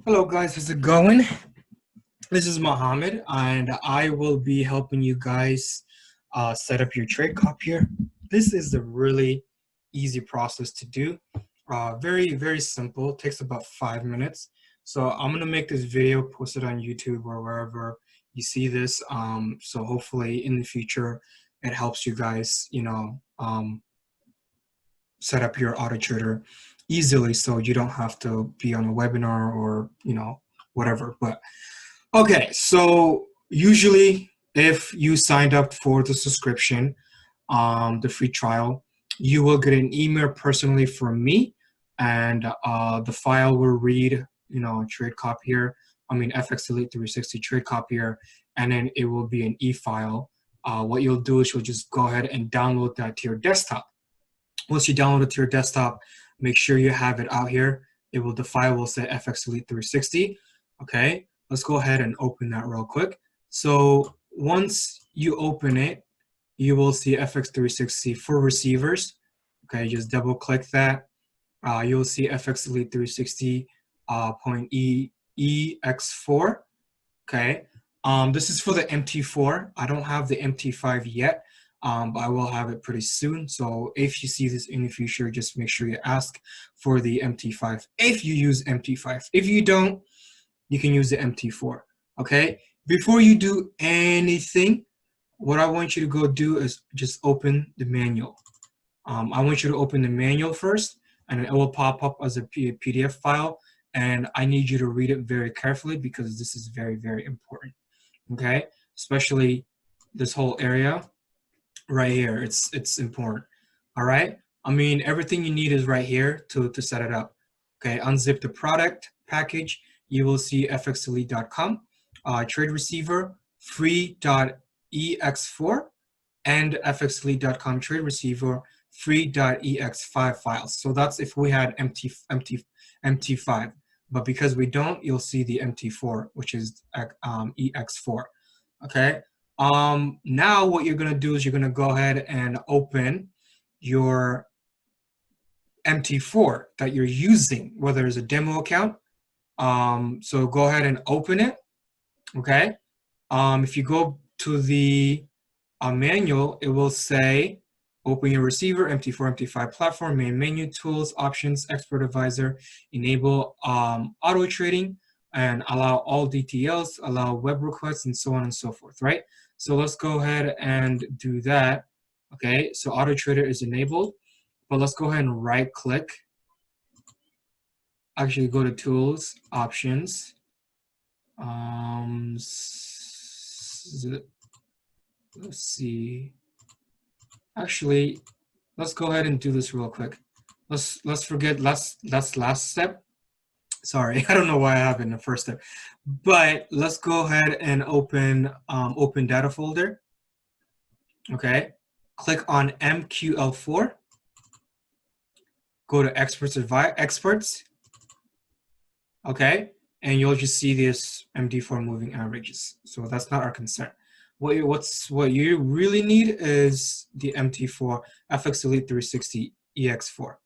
Hello guys, how's it going? This is Mohammed and I will be helping you guys set up your trade copier. This is a really easy process to do. Very simple, takes about 5 minutes. So I'm gonna make this video, post it on YouTube or wherever you see this. So hopefully in the future it helps you guys, set up your auto trader easily so you don't have to be on a webinar or whatever. But okay, so usually if you signed up for the subscription, the free trial, you will get an email personally from me, and the file will read, trade copier, fxelite360 trade copier, and then it will be an e-file. What you'll do is you'll just go ahead and download that to your desktop. Once you download it to your desktop, make sure you have it out here. The file will say fxelite360. Okay, let's go ahead and open that real quick. So once you open it, you will see FX360 for receivers. Okay, just double click that. You'll see fxelite360 point EX4. Okay, this is for the MT4. I don't have the MT5 yet, but I will have it pretty soon. So if you see this in the future, just make sure you ask for the MT5 if you use MT5. If you don't, you can use the MT4. Okay, before you do anything, what I want you to go do is just open the manual. I want you to open the manual first, and it will pop up as a PDF file, and I need you to read it very carefully because this is very important. Okay, especially this whole area right here. It's important. All right, I mean, everything you need is right here to set it up. Okay, unzip the product package. You will see fxelite.com, trade receiver, free.ex4, and fxelite.com trade receiver, free.ex5 files. So that's if we had MT5. But because we don't, you'll see the MT4, which is ex4. Okay. Now what you're gonna do is you're gonna go ahead and open your MT4 that you're using, whether it's a demo account. So go ahead and open it. Okay. If you go to the manual, it will say open your receiver, MT4, MT5 platform, main menu, tools, options, expert advisor, enable auto trading, and allow all DTLs, allow web requests, and so on and so forth, right? So let's go ahead and do that. Okay, so auto trader is enabled, but let's go ahead and right click. Actually go to tools, options. Let's see. Actually, let's go ahead and do this real quick. Let's forget that's last step. Sorry, I don't know why I have it in the first step. But let's go ahead and open open data folder. Okay. Click on MQL4. Go to experts. Okay. And you'll just see this MD4 moving averages. So that's not our concern. What you really need is the MT4 fxelite360 EX4.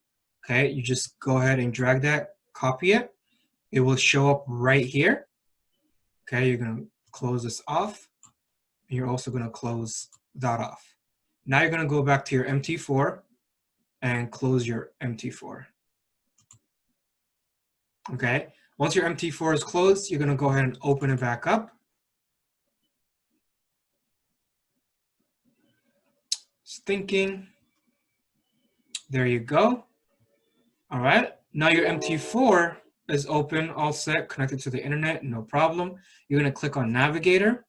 Okay, you just go ahead and drag that, copy it. It will show up right here. Okay, you're gonna close this off. And you're also gonna close that off. Now you're gonna go back to your MT4 and close your MT4. Okay, once your MT4 is closed, you're gonna go ahead and open it back up. Thinking. There you go. All right. Now your MT4 is open, all set, connected to the internet, no problem. You're going to click on Navigator.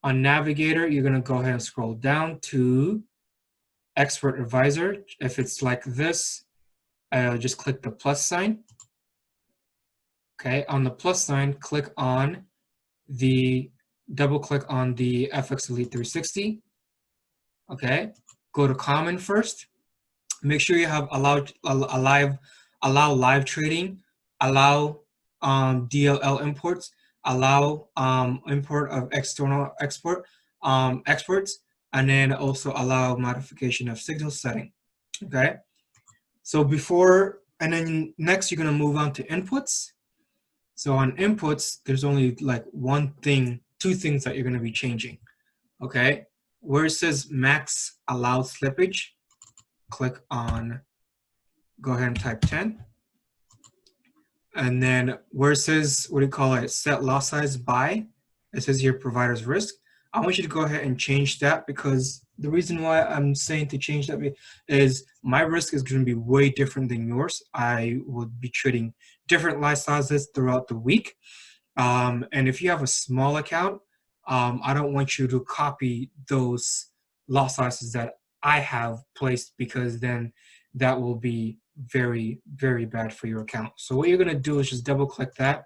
On Navigator, you're going to go ahead and scroll down to Expert Advisor. If it's like this, just click the plus sign. Okay. On the plus sign, double click on the fxelite360. Okay, go to common first. Make sure you have allow live trading, allow DLL imports, allow import of external exports, and then also allow modification of signal setting. Okay, so and then next you're gonna move on to inputs. So on inputs, there's only like two things that you're going to be changing. Okay, where it says max allowed slippage, click on, go ahead and type 10. And then where it says, what do you call it, set loss size by, it says here provider's risk. I want you to go ahead and change that, because the reason why I'm saying to change that is my risk is going to be way different than yours. I would be trading different lot sizes throughout the week. And if you have a small account, I don't want you to copy those lot sizes that I have placed, because then that will be very, very bad for your account. So what you're going to do is just double click that.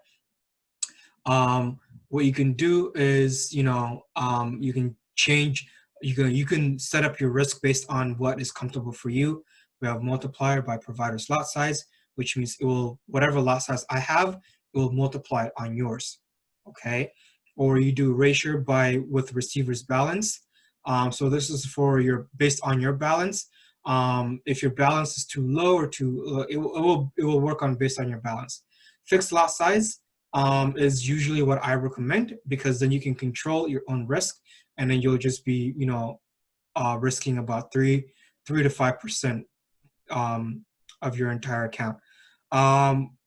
What you can do is, you can change, you can set up your risk based on what is comfortable for you. We have multiplier by provider's lot size, which means it will, whatever lot size I have, it will multiply it on yours. Okay, or you do ratio by with receiver's balance. So this is for your, based on your balance. If your balance is too low or too, it will work on based on your balance. Fixed lot size is usually what I recommend, because then you can control your own risk, and then you'll just be, risking about 3 to 5% of your entire account.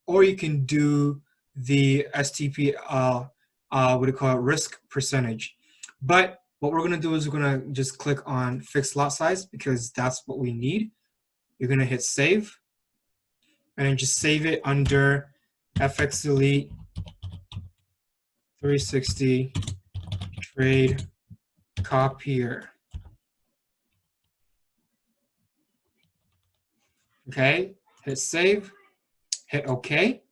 Or you can do the STP, what do you call it, risk percentage. But what we're going to do is we're going to just click on fixed lot size, because that's what we need. You're going to hit save, and then just save it under fxelite360 trade copier. Okay, hit save, hit OK.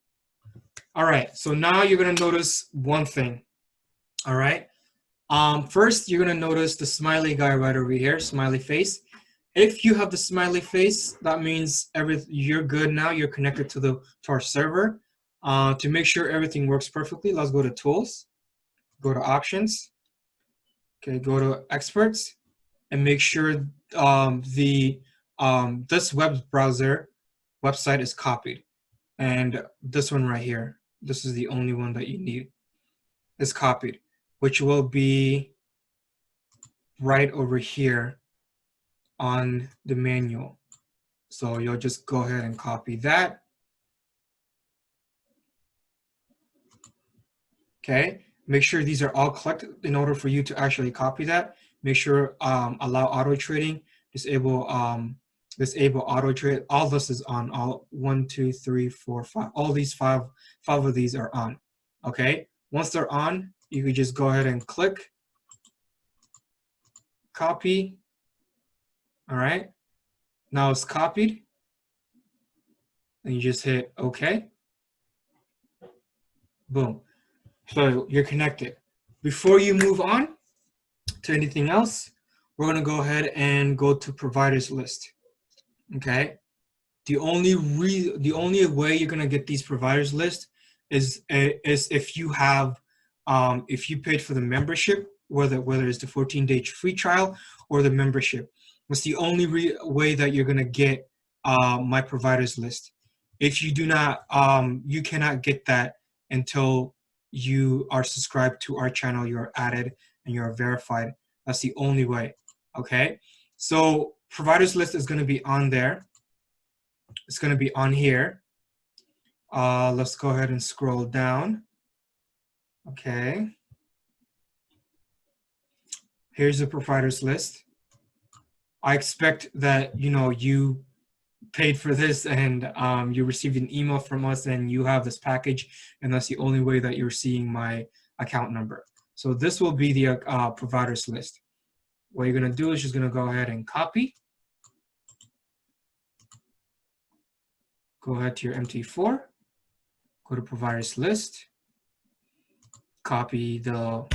All right, so now you're going to notice one thing. All right, first you're going to notice the smiley guy right over here, smiley face. If you have the smiley face, that means you're good now. You're connected to our server. To make sure everything works perfectly, let's go to tools, go to options. Okay, go to experts, and make sure this web browser website is copied, and this one right here, this is the only one that you need, is copied, which will be right over here on the manual. So you'll just go ahead and copy that. Okay, make sure these are all clicked in order for you to actually copy that. Make sure allow auto trading, disable auto trade. All this is on. All 1, 2, 3, 4, 5. All these five of these are on. Okay, once they're on, you can just go ahead and click copy. All right, now it's copied, and you just hit OK. Boom. So you're connected. Before you move on to anything else, we're going to go ahead and go to providers list. Okay. The only way you're going to get these providers list is if you have if you paid for the membership, whether it's the 14-day free trial or the membership. That's the only way that you're going to get my providers list. If you do not, you cannot get that until you are subscribed to our channel, you're added, and you're verified. That's the only way. Okay, so providers list is going to be on there. It's going to be on here. Let's go ahead and scroll down. Okay, here's the providers list. I expect that you paid for this, and you received an email from us, and you have this package, and that's the only way that you're seeing my account number. So this will be the providers list. What you're going to do is just going to go ahead and copy. Go ahead to your MT4, go to providers list, copy the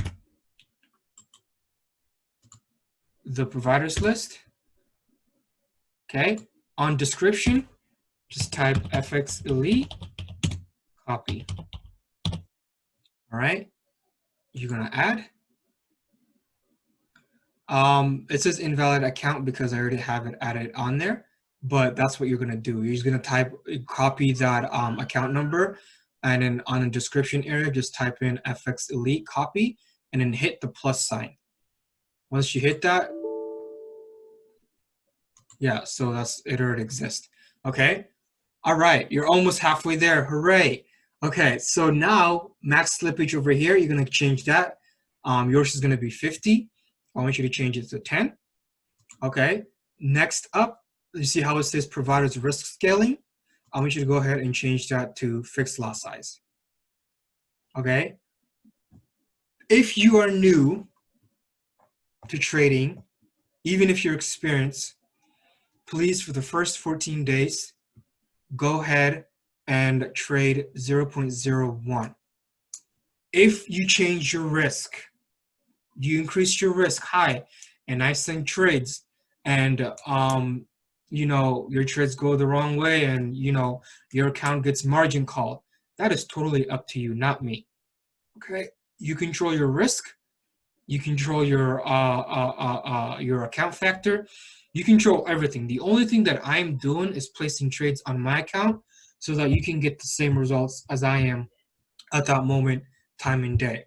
providers list. Okay, on description, just type fxelite copy. All right, you're gonna add. It says invalid account because I already have it added on there, but that's what you're gonna do. You're just gonna copy that account number, And then on the description area, just type in FX Elite copy and then hit the plus sign. Once you hit that, yeah, so it already exists. Okay. All right, you're almost halfway there. Hooray. Okay, so now max slippage over here, you're going to change that. Yours is going to be 50. I want you to change it to 10. Okay, next up, you see how it says providers risk scaling? I want you to go ahead and change that to fixed lot size. Okay, if you are new to trading, even if you're experienced, please, for the first 14 days, go ahead and trade 0.01. If you change your risk, you increase your risk high, and I send trades, and your trades go the wrong way, and your account gets margin called, that is totally up to you, not me. Okay, you control your risk, you control your account factor, you control everything. The only thing that I'm doing is placing trades on my account so that you can get the same results as I am at that moment, time and day.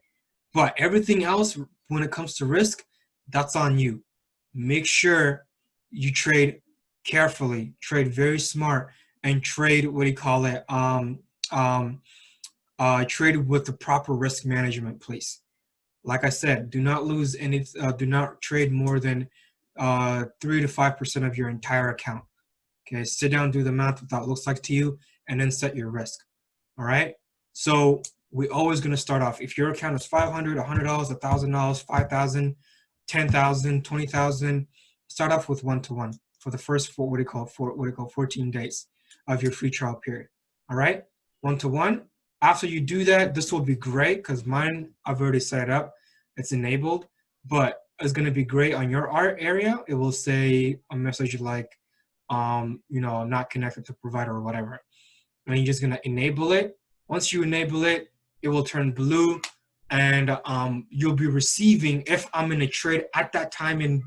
But everything else, when it comes to risk, that's on you. Make sure you trade carefully, trade very smart, and trade trade with the proper risk management, please. Like I said, do not lose any. Do not trade more than 3 to 5% of your entire account. Okay, sit down, do the math, what that looks like to you, and then set your risk. All right. So we're always going to start off. If your account is $500, $100, $1,000, $5,000, $10,000, $20,000, start off with 1-to-1 for the first 14 days of your free trial period. All right, 1-to-1. After you do that, this will be great because mine, I've already set it up. It's enabled, but it's going to be great on your art area. It will say a message like, not connected to provider or whatever. And you're just going to enable it. Once you enable it, it will turn blue, and you'll be receiving, if I'm in a trade at that time and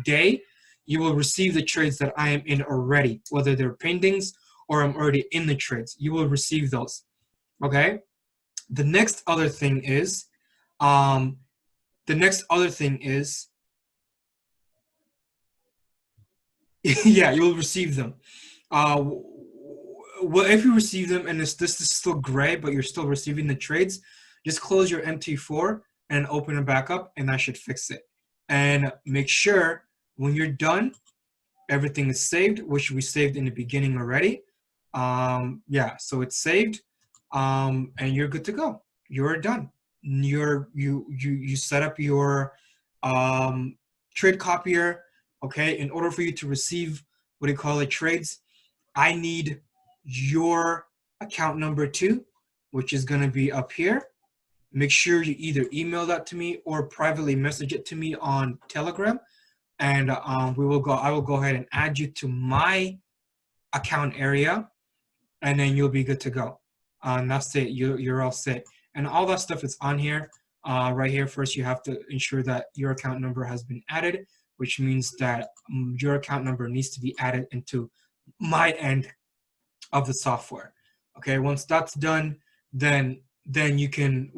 day, you will receive the trades that I am in already, whether they're pendings or I'm already in the trades. You will receive those. Okay. The next other thing is, yeah, you'll receive them. Well, if you receive them and this is still gray, but you're still receiving the trades, just close your MT4 and open it back up, and that should fix it. And make sure when you're done, everything is saved, which we saved in the beginning already. Yeah, so it's saved, and you're good to go. You're done. You set up your trade copier. Okay, in order for you to receive trades, I need your account number too, which is going to be up here. Make sure you either email that to me or privately message it to me on Telegram, and I will go ahead and add you to my account area, and then you'll be good to go. And that's it. You're all set. And all that stuff is on here. Right here, first you have to ensure that your account number has been added, which means that your account number needs to be added into my end of the software. Okay, once that's done, then you can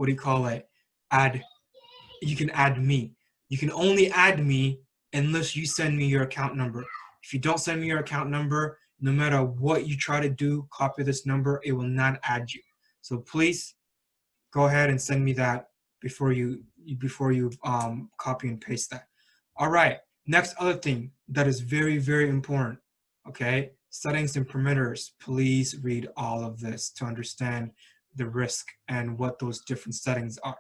add me. You can only add me unless you send me your account number. If you don't send me your account number, no matter what you try to do, copy this number, it will not add you. So please go ahead and send me that before you copy and paste that. All right, next other thing that is very, very important, okay? Settings and parameters. Please read all of this to understand the risk and what those different settings are.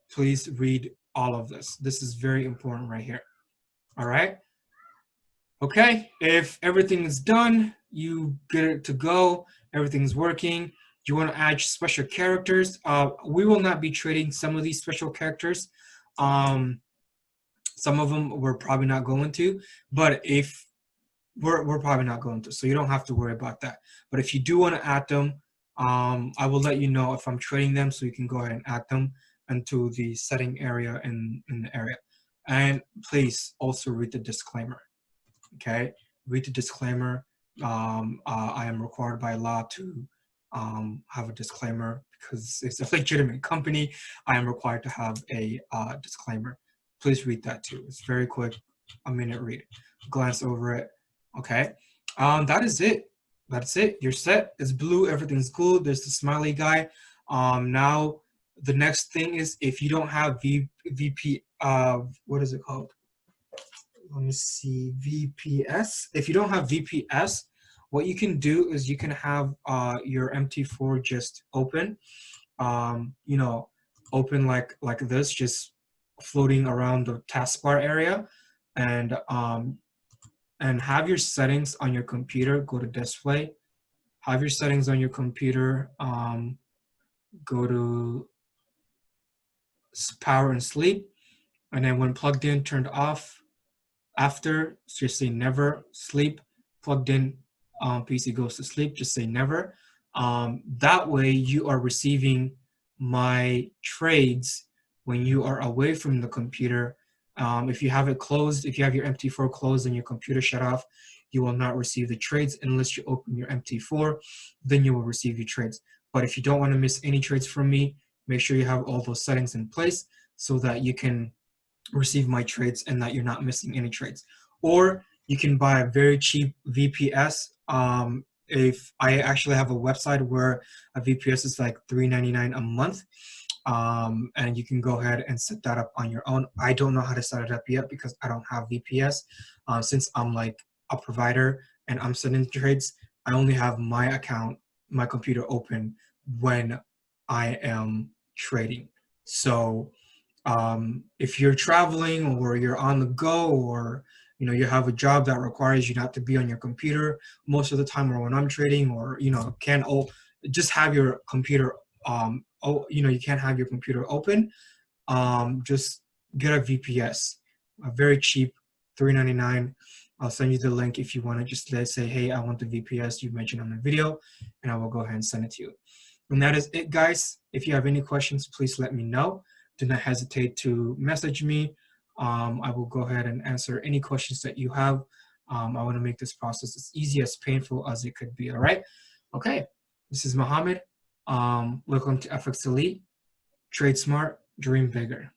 Please read all of this. This is very important right here. All right. Okay, if everything is done, you get it to go, everything's working. You want to add special characters. We will not be trading some of these special characters. Some of them we're probably not going to, but if we're probably not going to, so you don't have to worry about that. But if you do want to add them, I will let you know if I'm trading them, so you can go ahead and add them into the setting area in the area. And please also read the disclaimer. Okay, read the disclaimer. I am required by law to have a disclaimer because it's a legitimate company. I am required to have a disclaimer. Please read that too. It's very quick, a minute read. Glance over it. Okay. That is it. That's it. You're set. It's blue. Everything's good. There's the smiley guy. Now the next thing is if you don't have VP, what is it called? Let me see, VPS. If you don't have VPS, what you can do is you can have your MT4 just open, you know, open like this, just floating around the taskbar area, and have your settings on your computer. Go to display, have your settings on your computer. Go to power and sleep, and then when plugged in, turned off. After, just say never. Sleep, plugged in, PC goes to sleep, just say never. That way you are receiving my trades when you are away from the computer. If you have it closed, if you have your MT4 closed and your computer shut off, you will not receive the trades unless you open your MT4, then you will receive your trades. But if you don't want to miss any trades from me, make sure you have all those settings in place so that you can receive my trades and that you're not missing any trades. Or you can buy a very cheap VPS. If I actually have a website where a VPS is like $3.99 a month, and you can go ahead and set that up on your own. I don't know how to set it up yet because I don't have VPS. Since I'm like a provider and I'm sending trades, I only have my account, my computer open when I am trading. So if you're traveling or you're on the go, or you have a job that requires you not to be on your computer most of the time, or when I'm trading, or can't just have your computer you can't have your computer open, just get a VPS, a very cheap, $3.99. I'll send you the link if you want to just say, hey, I want the VPS you mentioned on the video, and I will go ahead and send it to you. And that is it, guys. If you have any questions, please let me know. Do not hesitate to message me. I will go ahead and answer any questions that you have. I want to make this process as easy, as painful as it could be, all right? Okay, this is Mohammed. Welcome to FX Elite. Trade smart, dream bigger.